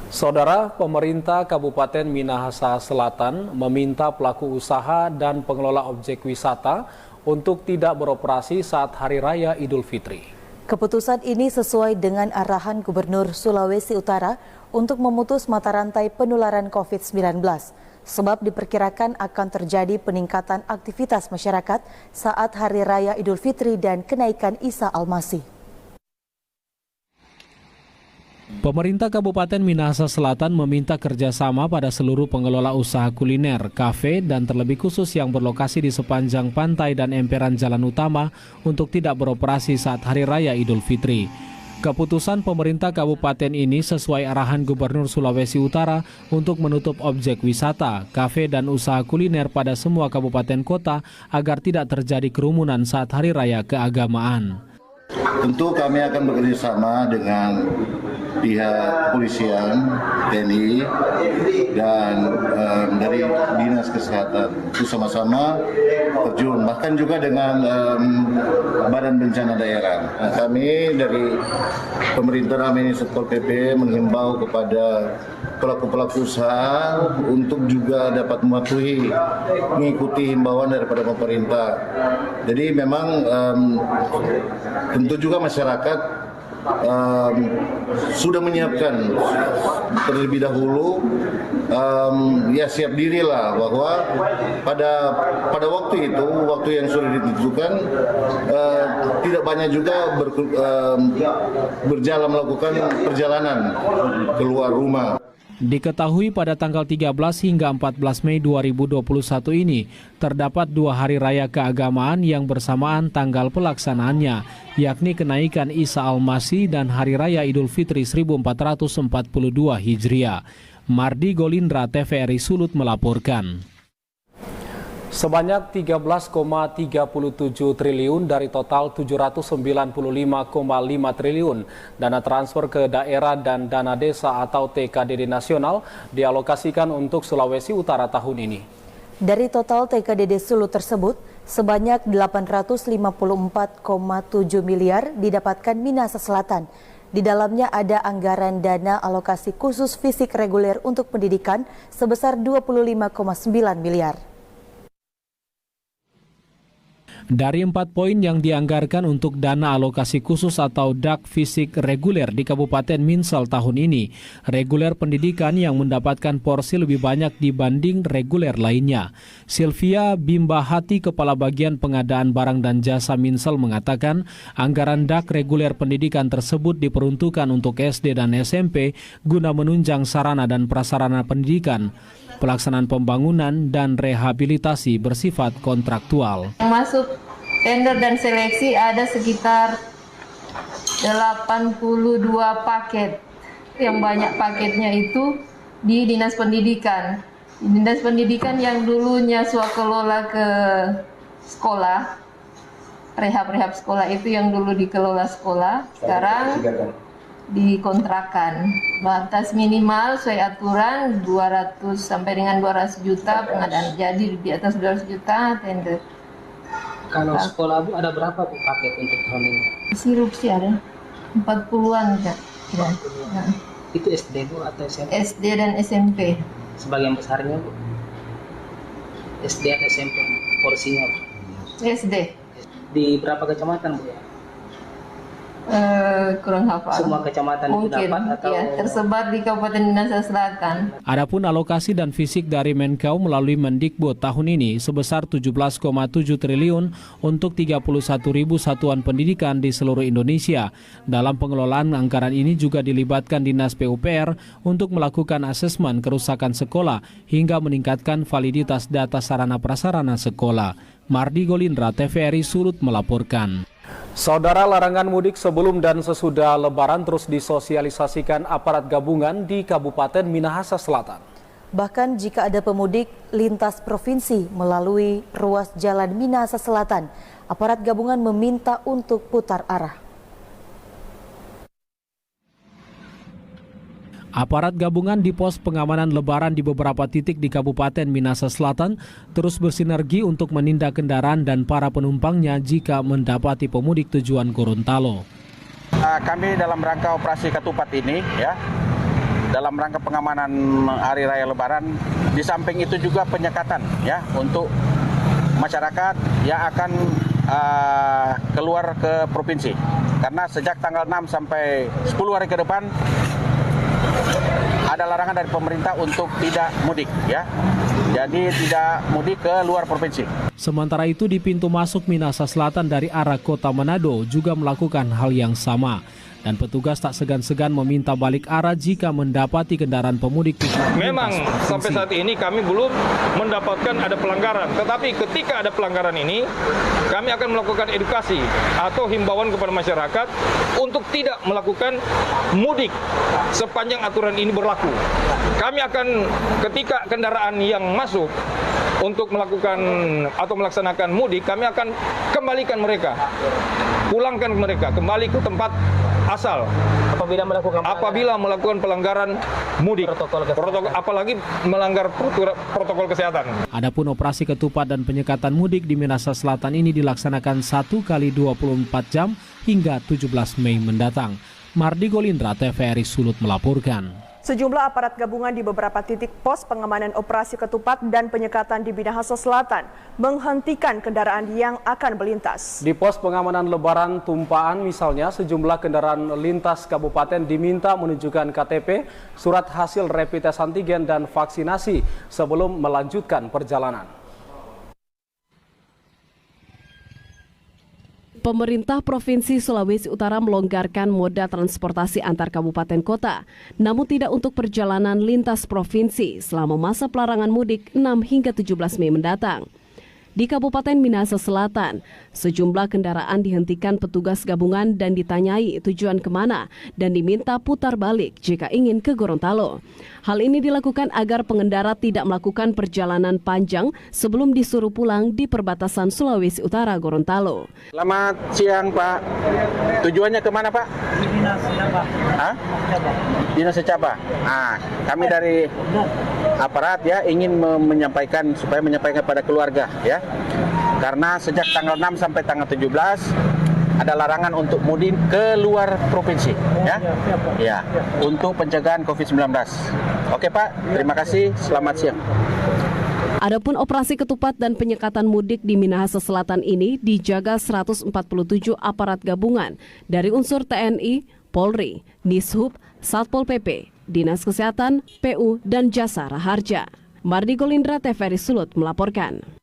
Saudara, pemerintah Kabupaten Minahasa Selatan meminta pelaku usaha dan pengelola objek wisata untuk tidak beroperasi saat Hari Raya Idul Fitri. Keputusan ini sesuai dengan arahan Gubernur Sulawesi Utara untuk memutus mata rantai penularan COVID-19, sebab diperkirakan akan terjadi peningkatan aktivitas masyarakat saat Hari Raya Idul Fitri dan kenaikan Isa Al-Masih. Pemerintah Kabupaten Minahasa Selatan meminta kerjasama pada seluruh pengelola usaha kuliner, kafe, dan terlebih khusus yang berlokasi di sepanjang pantai dan emperan jalan utama untuk tidak beroperasi saat Hari Raya Idul Fitri. Keputusan pemerintah kabupaten ini sesuai arahan Gubernur Sulawesi Utara untuk menutup objek wisata, kafe, dan usaha kuliner pada semua kabupaten kota agar tidak terjadi kerumunan saat Hari Raya keagamaan. Tentu kami akan bekerjasama dengan pihak kepolisian, TNI, dan dari Dinas Kesehatan. Itu sama-sama terjun, bahkan juga dengan Badan Bencana Daerah. Nah, kami dari pemerintah kami Satpol PP menghimbau kepada pelaku-pelaku usaha untuk juga dapat mematuhi, mengikuti himbauan daripada pemerintah. Jadi memang tentu juga masyarakat sudah menyiapkan terlebih dahulu, ya siap dirilah bahwa pada waktu itu, waktu yang sudah ditentukan, tidak banyak juga berjalan melakukan perjalanan keluar rumah. Diketahui pada tanggal 13 hingga 14 Mei 2021 ini, terdapat 2 hari raya keagamaan yang bersamaan tanggal pelaksanaannya, yakni kenaikan Isa Al-Masih dan Hari Raya Idul Fitri 1442 Hijriah. Mardi Golindra, TVRI Sulut melaporkan. Sebanyak 13,37 triliun dari total 795,5 triliun dana transfer ke daerah dan dana desa atau TKDD nasional dialokasikan untuk Sulawesi Utara tahun ini. Dari total TKDD Sulut tersebut, sebanyak 854,7 miliar didapatkan Minahasa Selatan. Di dalamnya ada anggaran dana alokasi khusus fisik reguler untuk pendidikan sebesar 25,9 miliar. Dari 4 poin yang dianggarkan untuk dana alokasi khusus atau DAK fisik reguler di Kabupaten Minsel tahun ini, reguler pendidikan yang mendapatkan porsi lebih banyak dibanding reguler lainnya. Sylvia Bimbahati, Kepala Bagian Pengadaan Barang dan Jasa Minsel mengatakan, anggaran DAK reguler pendidikan tersebut diperuntukkan untuk SD dan SMP guna menunjang sarana dan prasarana pendidikan, pelaksanaan pembangunan dan rehabilitasi bersifat kontraktual. Masuk tender dan seleksi ada sekitar 82 paket. Yang banyak paketnya itu di Dinas Pendidikan. Dinas Pendidikan yang dulunya swakelola ke sekolah, rehab sekolah itu yang dulu dikelola sekolah, sekarang dikontrakan. Batas minimal sesuai aturan 200 sampai dengan 200 juta pengadaan, jadi di atas 200 juta tender. Kalau sekolah Bu ada berapa Bu paket untuk tahun ini? Sirup sih ada 40-an ya. Nah. Itu SD Bu atau SMP? SD dan SMP. Sebagian besarnya Bu SD atau SMP porsinya Bu? SD. Di berapa kecamatan Bu ya? Kurang hafal. Semua kecamatan mungkin, itu dapat atau ya, tersebar di Kabupaten Minahasa Selatan. Adapun alokasi dan fisik dari Menkeu melalui Mendikbud tahun ini sebesar 17,7 triliun untuk 31.000 satuan pendidikan di seluruh Indonesia. Dalam pengelolaan anggaran ini juga dilibatkan Dinas PUPR untuk melakukan asesmen kerusakan sekolah hingga meningkatkan validitas data sarana prasarana sekolah. Mardi Golindra, TVRI Sulut melaporkan. Saudara, larangan mudik sebelum dan sesudah Lebaran terus disosialisasikan aparat gabungan di Kabupaten Minahasa Selatan. Bahkan jika ada pemudik lintas provinsi melalui ruas jalan Minahasa Selatan, aparat gabungan meminta untuk putar arah. Aparat gabungan di pos pengamanan Lebaran di beberapa titik di Kabupaten Minahasa Selatan terus bersinergi untuk menindak kendaraan dan para penumpangnya jika mendapati pemudik tujuan Gorontalo. Kami dalam rangka operasi ketupat ini ya, dalam rangka pengamanan Hari Raya Lebaran. Di samping itu juga penyekatan ya untuk masyarakat yang akan keluar ke provinsi. Karena sejak tanggal 6 sampai 10 hari ke depan ada larangan dari pemerintah untuk tidak mudik ya. Jadi tidak mudik ke luar provinsi. Sementara itu di pintu masuk Minahasa Selatan dari arah Kota Manado juga melakukan hal yang sama. Dan petugas tak segan-segan meminta balik arah jika mendapati kendaraan pemudik. Memang sampai saat ini kami belum mendapatkan ada pelanggaran. Tetapi ketika ada pelanggaran ini, kami akan melakukan edukasi atau himbauan kepada masyarakat untuk tidak melakukan mudik sepanjang aturan ini berlaku. Kami akan ketika kendaraan yang masuk untuk melakukan atau melaksanakan mudik, kami akan kembalikan mereka, pulangkan mereka kembali ke tempat asal apabila melakukan pelanggaran mudik, apalagi melanggar protokol kesehatan. Adapun operasi ketupat dan penyekatan mudik di Minahasa Selatan ini dilaksanakan 1 kali 24 jam hingga 17 Mei mendatang. Mardi Golindra, TVRI Sulut melaporkan. Sejumlah aparat gabungan di beberapa titik pos pengamanan operasi ketupat dan penyekatan di Minahasa Selatan menghentikan kendaraan yang akan melintas. Di pos pengamanan Lebaran Tumpaan misalnya, sejumlah kendaraan lintas kabupaten diminta menunjukkan KTP, surat hasil rapid test antigen dan vaksinasi sebelum melanjutkan perjalanan. Pemerintah Provinsi Sulawesi Utara melonggarkan moda transportasi antar kabupaten kota, namun tidak untuk perjalanan lintas provinsi selama masa pelarangan mudik 6 hingga 17 Mei mendatang. Di Kabupaten Minahasa Selatan, sejumlah kendaraan dihentikan petugas gabungan dan ditanyai tujuan kemana dan diminta putar balik jika ingin ke Gorontalo. Hal ini dilakukan agar pengendara tidak melakukan perjalanan panjang sebelum disuruh pulang di perbatasan Sulawesi Utara Gorontalo. Selamat siang Pak. Tujuannya kemana Pak? Dinas Secapa. Hah? Dinas Secapa. Kami dari aparat ya ingin menyampaikan pada keluarga ya. Karena sejak tanggal 6 sampai tanggal 17 ada larangan untuk mudik ke luar provinsi ya. Ya, untuk pencegahan COVID-19. Oke Pak, terima kasih. Selamat siang. Adapun operasi ketupat dan penyekatan mudik di Minahasa Selatan ini dijaga 147 aparat gabungan dari unsur TNI, Polri, Dishub, Satpol PP, Dinas Kesehatan, PU, dan Jasa Raharja. Mardi Golindra, TVRI Sulut melaporkan.